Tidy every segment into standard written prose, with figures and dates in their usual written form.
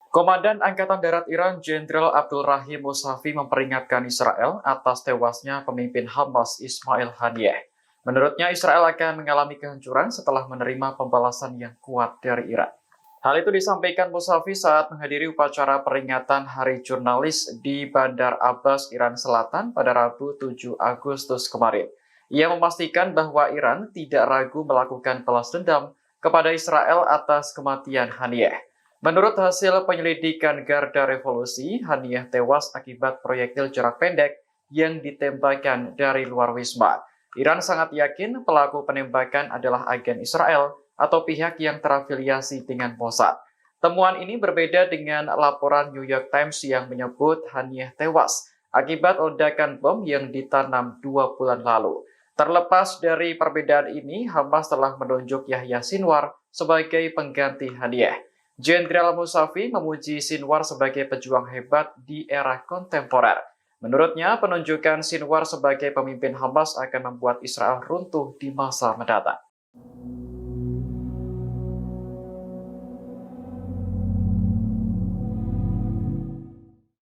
Komandan Angkatan Darat Iran Jenderal Abdul Rahim Musavi memperingatkan Israel atas tewasnya pemimpin Hamas Ismail Haniyeh. Menurutnya Israel akan mengalami kehancuran setelah menerima pembalasan yang kuat dari Iran. Hal itu disampaikan Musavi saat menghadiri upacara peringatan Hari Jurnalis di Bandar Abbas, Iran Selatan pada Rabu 7 Agustus kemarin. Ia memastikan bahwa Iran tidak ragu melakukan balas dendam kepada Israel atas kematian Haniyeh. Menurut hasil penyelidikan Garda Revolusi, Haniyeh tewas akibat proyektil jarak pendek yang ditembakkan dari luar wisma. Iran sangat yakin pelaku penembakan adalah agen Israel atau pihak yang terafiliasi dengan Mossad. Temuan ini berbeda dengan laporan New York Times yang menyebut Haniyeh tewas akibat ledakan bom yang ditanam 2 bulan lalu. Terlepas dari perbedaan ini, Hamas telah menunjuk Yahya Sinwar sebagai pengganti Haniyeh. Jenderal Musavi memuji Sinwar sebagai pejuang hebat di era kontemporer. Menurutnya, penunjukan Sinwar sebagai pemimpin Hamas akan membuat Israel runtuh di masa mendatang.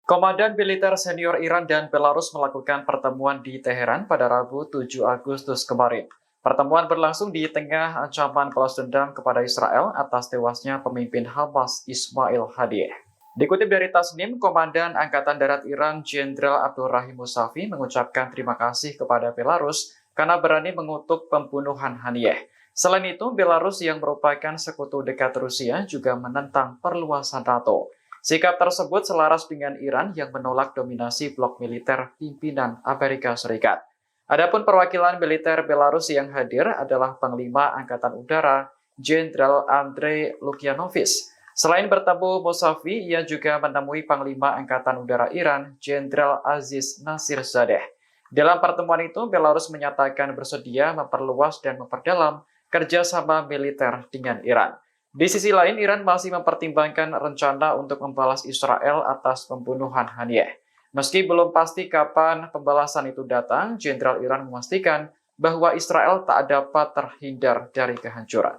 Komandan militer senior Iran dan Belarus melakukan pertemuan di Teheran pada Rabu 7 Agustus kemarin. Pertemuan berlangsung di tengah ancaman balas dendam kepada Israel atas tewasnya pemimpin Hamas Ismail Haniyeh. Dikutip dari Tasnim, Komandan Angkatan Darat Iran Jenderal Abdul Rahim Musavi mengucapkan terima kasih kepada Belarus karena berani mengutuk pembunuhan Haniyeh. Selain itu, Belarus yang merupakan sekutu dekat Rusia juga menentang perluasan NATO. Sikap tersebut selaras dengan Iran yang menolak dominasi blok militer pimpinan Amerika Serikat. Adapun perwakilan militer Belarus yang hadir adalah Panglima Angkatan Udara Jenderal Andrei Lukyanovich. Selain bertemu Musavi, ia juga menemui Panglima Angkatan Udara Iran Jenderal Aziz Nasirzadeh. Dalam pertemuan itu, Belarus menyatakan bersedia memperluas dan memperdalam kerjasama militer dengan Iran. Di sisi lain, Iran masih mempertimbangkan rencana untuk membalas Israel atas pembunuhan Haniyeh. Meski belum pasti kapan pembalasan itu datang, Jenderal Iran memastikan bahwa Israel tak dapat terhindar dari kehancuran.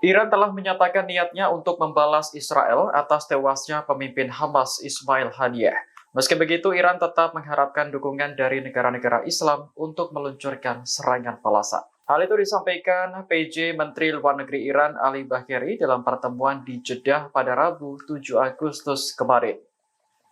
Iran telah menyatakan niatnya untuk membalas Israel atas tewasnya pemimpin Hamas Ismail Haniyeh. Meski begitu, Iran tetap mengharapkan dukungan dari negara-negara Islam untuk meluncurkan serangan balasan. Hal itu disampaikan PJ Menteri Luar Negeri Iran Ali Bagheri dalam pertemuan di Jeddah pada Rabu 7 Agustus kemarin.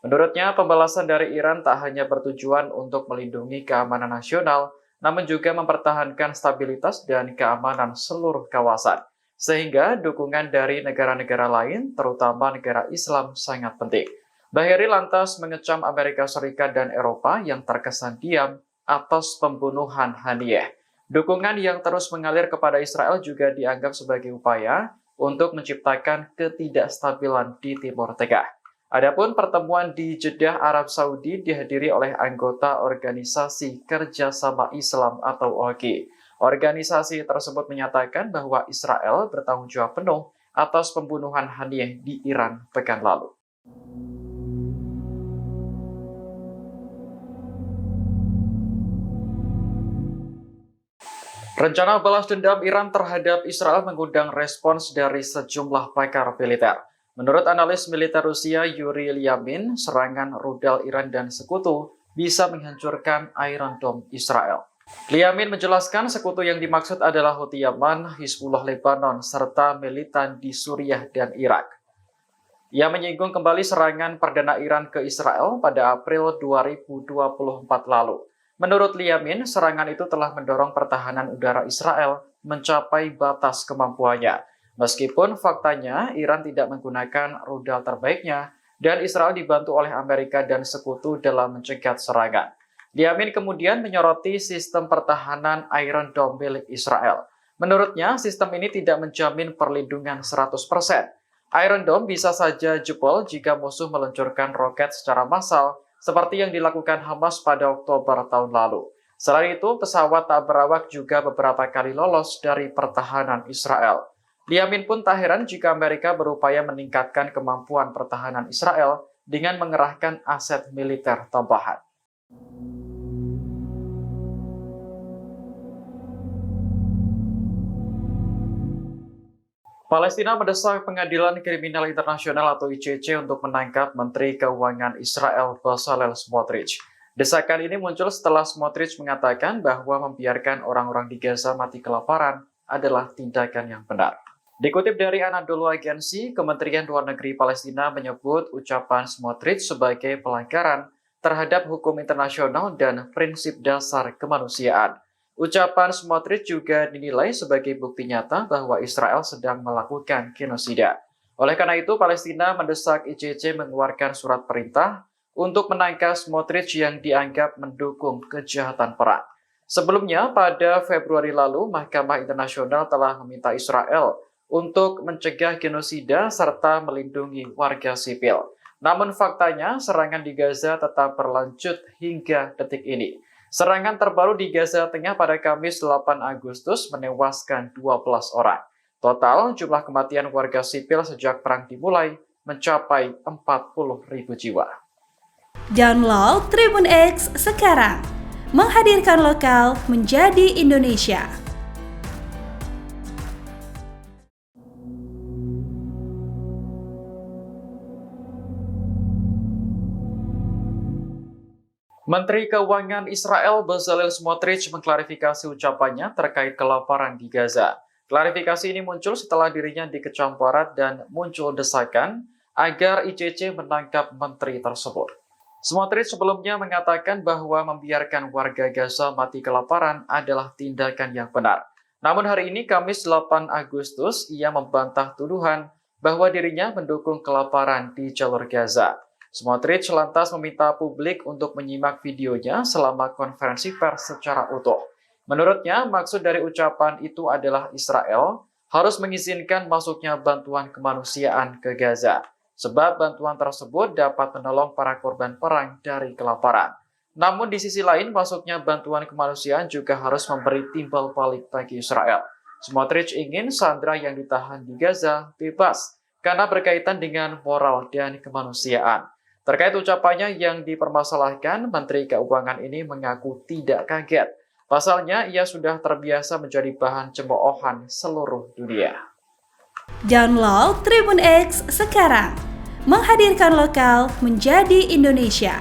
Menurutnya, pembalasan dari Iran tak hanya bertujuan untuk melindungi keamanan nasional, namun juga mempertahankan stabilitas dan keamanan seluruh kawasan. Sehingga dukungan dari negara-negara lain, terutama negara Islam, sangat penting. Bagheri lantas mengecam Amerika Serikat dan Eropa yang terkesan diam atas pembunuhan Haniyeh. Dukungan yang terus mengalir kepada Israel juga dianggap sebagai upaya untuk menciptakan ketidakstabilan di Timur Tengah. Adapun pertemuan di Jeddah, Arab Saudi dihadiri oleh anggota Organisasi Kerjasama Islam atau OIC. Organisasi tersebut menyatakan bahwa Israel bertanggung jawab penuh atas pembunuhan Haniyeh di Iran pekan lalu. Rencana balas dendam Iran terhadap Israel mengundang respons dari sejumlah pakar militer. Menurut analis militer Rusia Yuri Lyamin, serangan rudal Iran dan sekutu bisa menghancurkan Iron Dome Israel. Lyamin menjelaskan sekutu yang dimaksud adalah Houthi Yaman, Hizbullah Lebanon, serta militan di Suriah dan Irak. Ia menyinggung kembali serangan perdana Iran ke Israel pada April 2024 lalu. Menurut Lyamin, serangan itu telah mendorong pertahanan udara Israel mencapai batas kemampuannya. Meskipun faktanya Iran tidak menggunakan rudal terbaiknya dan Israel dibantu oleh Amerika dan sekutu dalam mencegat serangan. Lyamin kemudian menyoroti sistem pertahanan Iron Dome milik Israel. Menurutnya, sistem ini tidak menjamin perlindungan 100%. Iron Dome bisa saja jebol jika musuh meluncurkan roket secara massal, seperti yang dilakukan Hamas pada Oktober tahun lalu. Selain itu, pesawat tak berawak juga beberapa kali lolos dari pertahanan Israel. Lyamin pun tak heran jika Amerika berupaya meningkatkan kemampuan pertahanan Israel dengan mengerahkan aset militer tambahan. Palestina mendesak Pengadilan Kriminal Internasional atau ICC untuk menangkap Menteri Keuangan Israel Bezalel Smotrich. Desakan ini muncul setelah Smotrich mengatakan bahwa membiarkan orang-orang di Gaza mati kelaparan adalah tindakan yang benar. Dikutip dari Anadolu Agency, Kementerian Luar Negeri Palestina menyebut ucapan Smotrich sebagai pelanggaran terhadap hukum internasional dan prinsip dasar kemanusiaan. Ucapan Smotrich juga dinilai sebagai bukti nyata bahwa Israel sedang melakukan genosida. Oleh karena itu, Palestina mendesak ICC mengeluarkan surat perintah untuk menangkap Smotrich yang dianggap mendukung kejahatan perang. Sebelumnya, pada Februari lalu, Mahkamah Internasional telah meminta Israel untuk mencegah genosida serta melindungi warga sipil. Namun faktanya, serangan di Gaza tetap berlanjut hingga detik ini. Serangan terbaru di Gaza Tengah pada Kamis 8 Agustus menewaskan 12 orang. Total jumlah kematian warga sipil sejak perang dimulai mencapai 40.000 jiwa. Download Tribun X sekarang, menghadirkan lokal menjadi Indonesia. Menteri Keuangan Israel Bezalel Smotrich mengklarifikasi ucapannya terkait kelaparan di Gaza. Klarifikasi ini muncul setelah dirinya dikecam barat dan muncul desakan agar ICC menangkap menteri tersebut. Smotrich sebelumnya mengatakan bahwa membiarkan warga Gaza mati kelaparan adalah tindakan yang benar. Namun hari ini, Kamis 8 Agustus, ia membantah tuduhan bahwa dirinya mendukung kelaparan di jalur Gaza. Smotrich lantas meminta publik untuk menyimak videonya selama konferensi pers secara utuh. Menurutnya, maksud dari ucapan itu adalah Israel harus mengizinkan masuknya bantuan kemanusiaan ke Gaza, sebab bantuan tersebut dapat menolong para korban perang dari kelaparan. Namun di sisi lain, masuknya bantuan kemanusiaan juga harus memberi timbal balik bagi Israel. Smotrich ingin sandera yang ditahan di Gaza bebas, karena berkaitan dengan moral dan kemanusiaan. Terkait ucapannya yang dipermasalahkan, Menteri Keuangan ini mengaku tidak kaget. Pasalnya, ia sudah terbiasa menjadi bahan cemoohan seluruh dunia. Download Tribun X sekarang, menghadirkan lokal menjadi Indonesia.